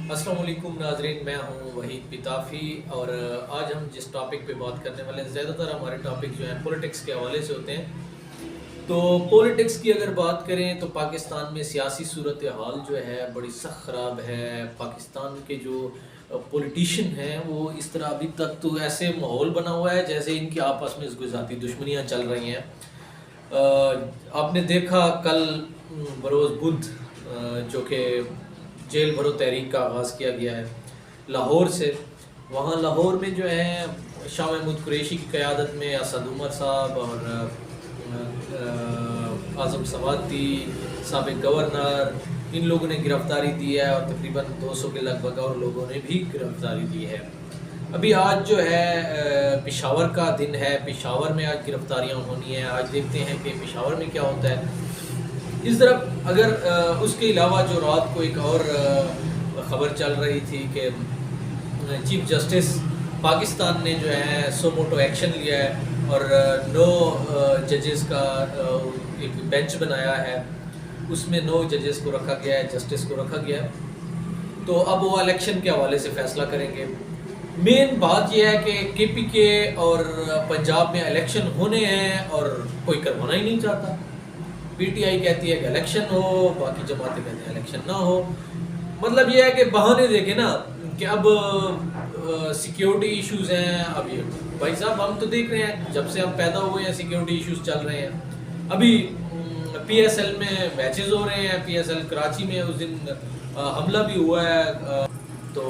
السلام علیکم ناظرین، میں ہوں وحید پتافی اور آج ہم جس ٹاپک پہ بات کرنے والے ہیں، زیادہ تر ہمارے ٹاپک جو ہیں پولیٹکس کے حوالے سے ہوتے ہیں۔ تو پولیٹکس کی اگر بات کریں تو پاکستان میں سیاسی صورتحال جو ہے بڑی سخت خراب ہے۔ پاکستان کے جو پولیٹیشین ہیں وہ اس طرح ابھی تک تو ایسے ماحول بنا ہوا ہے جیسے ان کی آپس میں کوئی ذاتی دشمنیاں چل رہی ہیں۔ آپ نے دیکھا کل بروز بدھ جو کہ جیل بھرو تحریک کا آغاز کیا گیا ہے لاہور سے، وہاں لاہور میں جو ہے شاہ محمود قریشی کی قیادت میں اسد عمر صاحب اور اعظم سوادتی سابق گورنر، ان لوگوں نے گرفتاری دی ہے اور تقریباً 200 کے لگ بھگ اور لوگوں نے بھی گرفتاری دی ہے۔ ابھی آج جو ہے پشاور کا دن ہے، پشاور میں آج گرفتاریاں ہونی ہیں۔ آج دیکھتے ہیں کہ پشاور میں کیا ہوتا ہے۔ اس طرف اگر اس کے علاوہ جو رات کو ایک اور خبر چل رہی تھی کہ چیف جسٹس پاکستان نے جو ہے سو موٹو ایکشن لیا ہے اور 9 ججز کا ایک بینچ بنایا ہے، اس میں 9 ججز کو رکھا گیا ہے، جسٹس کو رکھا گیا ہے۔ تو اب وہ الیکشن کے حوالے سے فیصلہ کریں گے۔ مین بات یہ ہے کہ کے پی کے اور پنجاب میں الیکشن ہونے ہیں اور کوئی کروانا ہی نہیں چاہتا۔ پی ٹی آئی کہتی ہے کہ الیکشن ہو، باقی جماعتیں کہتے ہیں الیکشن نہ ہو۔ مطلب یہ ہے کہ بہانے دیکھیں نا کہ اب سیکیورٹی ایشوز ہیں۔ اب یہ بھائی صاحب ہم تو دیکھ رہے ہیں جب سے ہم پیدا ہوئے ہیں سیکیورٹی ایشوز چل رہے ہیں۔ ابھی پی ایس ایل میں میچز ہو رہے ہیں، پی ایس ایل کراچی میں اس دن حملہ بھی ہوا ہے، تو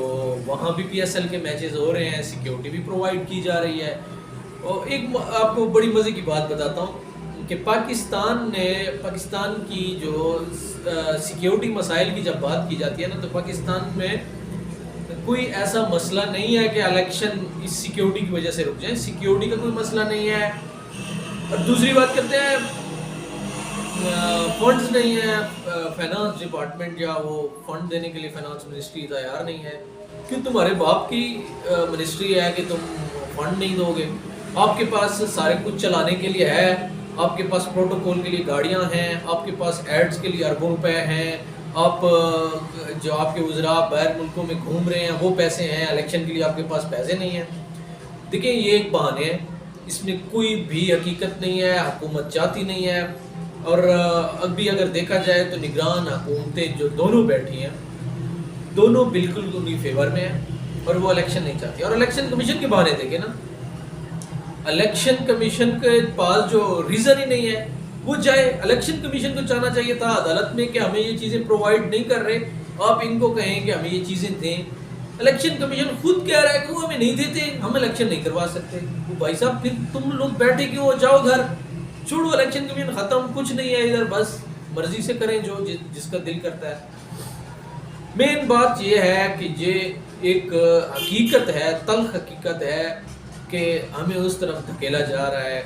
وہاں بھی پی ایس ایل کے میچز ہو رہے ہیں، سیکیورٹی بھی پرووائڈ کی جا رہی ہے۔ اور ایک آپ کو بڑی مزے کی بات بتاتا ہوں کہ پاکستان کی جو سیکیورٹی مسائل کی جب بات کی جاتی ہے نا، تو پاکستان میں کوئی ایسا مسئلہ نہیں ہے کہ الیکشن اس سیکیورٹی کی وجہ سے رک جائیں۔ سیکیورٹی کا کوئی مسئلہ نہیں ہے۔ اور دوسری بات کرتے ہیں فنڈز نہیں ہیں، فائنانس ڈپارٹمنٹ یا وہ فنڈ دینے کے لیے فائنانس منسٹری تیار نہیں ہے۔ کیوں؟ تمہارے باپ کی منسٹری ہے کہ تم فنڈ نہیں دو گے؟ آپ کے پاس سارے کچھ چلانے کے لیے ہے، آپ کے پاس پروٹوکول کے لیے گاڑیاں ہیں، آپ کے پاس ایڈز کے لیے اربوں روپے ہیں، آپ جو آپ کے وزراء باہر ملکوں میں گھوم رہے ہیں وہ پیسے ہیں، الیکشن کے لیے آپ کے پاس پیسے نہیں ہیں۔ دیکھیں یہ ایک بہانے ہیں، اس میں کوئی بھی حقیقت نہیں ہے، حکومت چاہتی نہیں ہے۔ اور ابھی اگر دیکھا جائے تو نگران حکومتیں جو دونوں بیٹھی ہیں، دونوں بالکل انہی فیور میں ہیں اور وہ الیکشن نہیں چاہتی۔ اور الیکشن کمیشن کے بہانے دیکھیں نا، الیکشن کمیشن کے پاس جو ریزن ہی نہیں ہے وہ جائے۔ الیکشن کمیشن کو چاہنا چاہیے تھا عدالت میں کہ ہمیں یہ چیزیں پرووائڈ نہیں کر رہے، آپ ان کو کہیں کہ ہمیں یہ چیزیں دیں۔ الیکشن کمیشن خود کہہ رہا ہے کہ وہ ہمیں نہیں دیتے، ہم الیکشن نہیں کروا سکتے۔ وہ بھائی صاحب پھر تم لوگ بیٹھے کیوں ہو؟ جاؤ گھر، چھوڑو الیکشن کمیشن، ختم، کچھ نہیں ہے ادھر، بس مرضی سے کریں جو جس کا دل کرتا ہے۔ مین بات یہ ہے کہ یہ ایک حقیقت ہے، تلخ حقیقت ہے کہ ہمیں اس طرف دھکیلا جا رہا ہے۔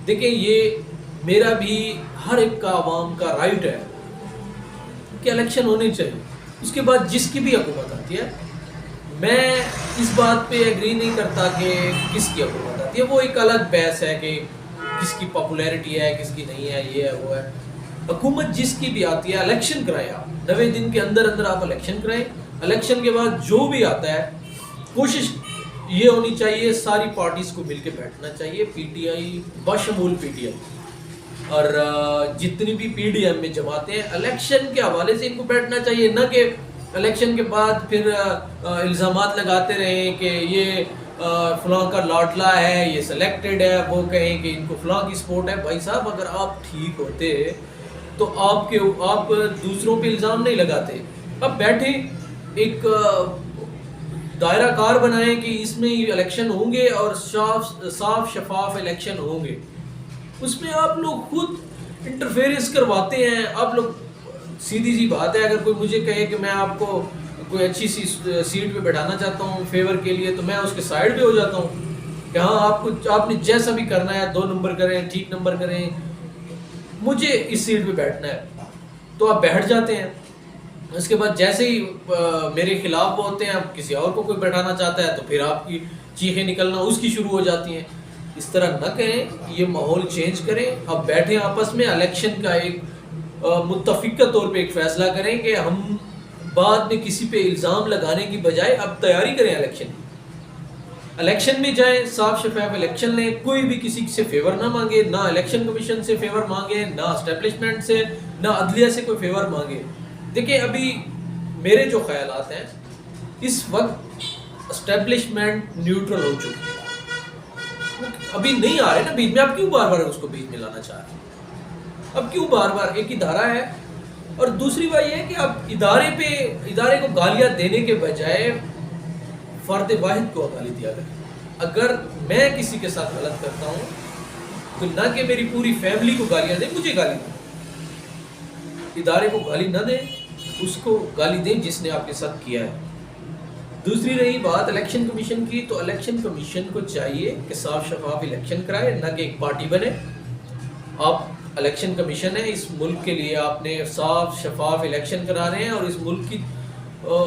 دیکھیں یہ میرا بھی ہر ایک کا عوام کا رائٹ ہے کہ الیکشن ہونے چاہیے، اس کے بعد جس کی بھی حکومت آتی ہے۔ میں اس بات پہ ایگری نہیں کرتا کہ کس کی حکومت آتی ہے، وہ ایک الگ بحث ہے کہ کس کی پاپولیرٹی ہے کس کی نہیں ہے، یہ ہے وہ ہے۔ حکومت جس کی بھی آتی ہے الیکشن کرائیں، آپ 90 دن کے اندر اندر آپ الیکشن کرائیں۔ الیکشن کے بعد جو بھی آتا ہے کوشش یہ ہونی چاہیے ساری پارٹیز کو مل کے بیٹھنا چاہیے، پی ٹی آئی بشمول پی ٹی آئی اور جتنی بھی پی ڈی ایم میں جماعتیں ہیں، الیکشن کے حوالے سے ان کو بیٹھنا چاہیے، نہ کہ الیکشن کے بعد پھر الزامات لگاتے رہیں کہ یہ فلاں کا لاڈلا ہے، یہ سلیکٹڈ ہے، وہ کہیں کہ ان کو فلاں کی سپورٹ ہے۔ بھائی صاحب اگر آپ ٹھیک ہوتے تو آپ دوسروں پہ الزام نہیں لگاتے۔ اب بیٹھیں ایک دائرہ کار بنائیں کہ اس میں الیکشن ہوں گے اور صاف شفاف الیکشن ہوں گے، اس میں آپ لوگ خود انٹرفیئرنس کرواتے ہیں۔ آپ لوگ سیدھی سی بات ہے، اگر کوئی مجھے کہے کہ میں آپ کو کوئی اچھی سی سیٹ پہ بیٹھانا چاہتا ہوں فیور کے لیے، تو میں اس کے سائڈ پہ ہو جاتا ہوں کہ ہاں آپ نے جیسا بھی کرنا ہے، 2 نمبر کریں، ٹھیک نمبر کریں، مجھے اس سیٹ پہ بیٹھنا ہے، تو آپ بیٹھ جاتے ہیں۔ اس کے بعد جیسے ہی میرے خلاف وہ ہوتے ہیں، اب کسی اور کو کوئی بیٹھانا چاہتا ہے تو پھر آپ کی چیخیں نکلنا اس کی شروع ہو جاتی ہیں۔ اس طرح نہ کہیں، یہ ماحول چینج کریں، اب بیٹھیں آپس میں، الیکشن کا ایک متفقہ طور پہ ایک فیصلہ کریں کہ ہم بعد میں کسی پہ الزام لگانے کی بجائے اب تیاری کریں الیکشن کی. الیکشن میں جائیں, صاف شفاف الیکشن لیں, کوئی بھی کسی سے فیور نہ مانگے, نہ الیکشن کمیشن سے فیور مانگے, نہ اسٹیبلشمنٹ سے, نہ عدلیہ سے کوئی فیور مانگے. دیکھیں ابھی میرے جو خیالات ہیں, اس وقت اسٹیبلشمنٹ نیوٹرل ہو چکی ہے, ابھی نہیں آ رہے نا بیچ میں. اب کیوں بار بار اس کو بیچ میں لانا چاہ رہے ہیں؟ اب کیوں بار بار؟ ایک ادارہ ہے, اور دوسری بات یہ ہے کہ اب ادارے کو گالیاں دینے کے بجائے فرد واحد کو گالی دیا کرے. اگر میں کسی کے ساتھ غلط کرتا ہوں تو نہ کہ میری پوری فیملی کو گالیاں دیں, مجھے گالی دیں. ادارے کو گالی نہ دیں, اس کو گالی دیں جس نے آپ کے ساتھ کیا ہے. دوسری رہی بات الیکشن کمیشن کی, تو الیکشن کمیشن کو چاہیے کہ صاف شفاف الیکشن کرائے, نہ کہ ایک پارٹی بنے. آپ الیکشن کمیشن ہے, اس ملک کے لیے آپ نے صاف شفاف الیکشن کرا رہے ہیں, اور اس ملک کی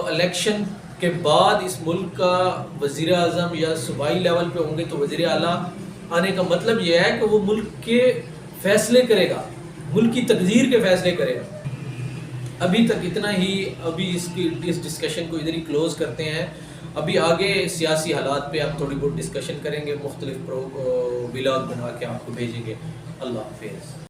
الیکشن کے بعد اس ملک کا وزیر اعظم یا صوبائی لیول پہ ہوں گے تو وزیر اعلیٰ آنے کا مطلب یہ ہے کہ وہ ملک کے فیصلے کرے گا, ملک کی تقدیر کے فیصلے کرے گا. ابھی تک اتنا ہی. ابھی اس ڈسکشن کو ادھر ہی کلوز کرتے ہیں. ابھی آگے سیاسی حالات پہ ہم تھوڑی بہت ڈسکشن کریں گے, مختلف ولاگ بنا کے آپ کو بھیجیں گے. اللہ حافظ.